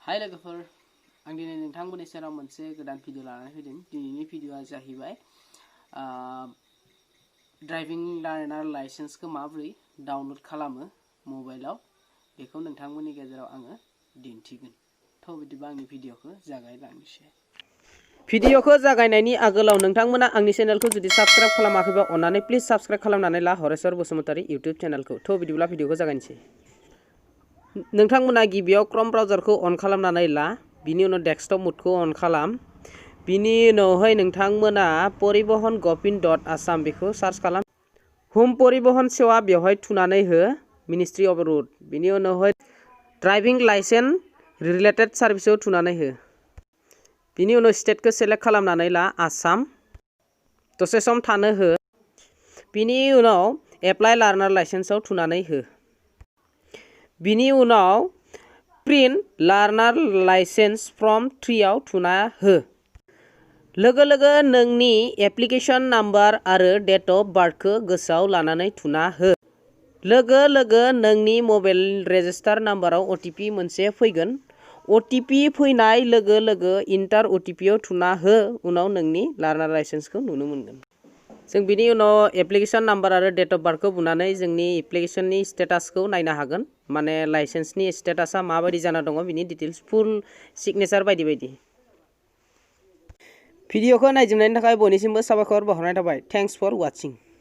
हाय लोगोफोर आं दिनै नोंथांमोननि सेराव मोनसे गोदान भिडिअ लानानै फैदों। दिनैनि भिडिअआ जाहैबाय ड्राइभिं लार्नार लाइसेन्सखौ माबोरै डाउनलड खालामो मबाइलाव बेखौ नोंथांमोननि गेजेराव आङो दिन्थिगोन। थ' बिदिबा आंनि भिडिअखौ जागायलांनोसै। भिडिअखौ जागायनायनि आगोलाव नोंथांमोना आंनि चेनेलखौ जुदि साबस्क्राइब खालामाखैबा अन्नानै प्लिज साबस्क्राइब खालामनानै ला हरेश्वर बसुमतारी इउटिउब चेनेलखौ। थ' बिदिब्ला भिडिअखौ जागायनोसै। नोंथांमोना गिबियाव क्रोम ब्राउजारखौ अन खालामनानै ला, बिनि उनाव डेस्कटप मोडखौ अन खालाम, बिनि उनावहाय नोंथांमोना परिबहन govin.assam बेखौ सार्च खालाम। होम परिबहन सेवा बेवहाय थुनानै हो, मिनिस्ट्रि अफ रोड, बिनि उनावहाय ड्राइभिं लाइसेन्स रिलेटेड सार्भिसआव थुनानै हो, बिनि उनाव स्टेटखौ सेलेक्ट खालामनानै ला आसाम, दसे सम थानो हो, बिनि उनाव एप्लाइ लार्नार लाइसेन्सआव थुनानै हो, बिनि उनाव प्रिन्ट लार्नार लाइसेन्स फर्म 3 आव थुना हो। लोगो लोगो नोंनि एप्लिकेशन नाम्बार आरो डेट अफ बार्थखौ गोसोआव लानानै थुना हो। लोगो लोगो नोंनि मबाइल रेजिस्टार नाम्बाराव OTP मोनसे फैगोन। OTP फैनाय लोगो लोगो इन्टार OTP आव थुना हो, उनाव नोंनि लार्नार लाइसेन्सखौ नुनो मोनगोन। जों बिनि उनाव एप्लिकेशन नाम्बार आरो डेट अफ बार्थखौ बुनानै जोंनि एप्लिकेशननि स्टेटासखौ नायनो हागोन, माने लाइसेन्सनि स्टेटासा माबायदि जाना दङ बिनि डिटेल्स फुल सिगनेचार बायदि बायदि। भिडिअखौ नायजोबनायनि थाखाय बयनिसिमबो साबायखर बावहरनाय थाबाय। Thanks for वाचिं।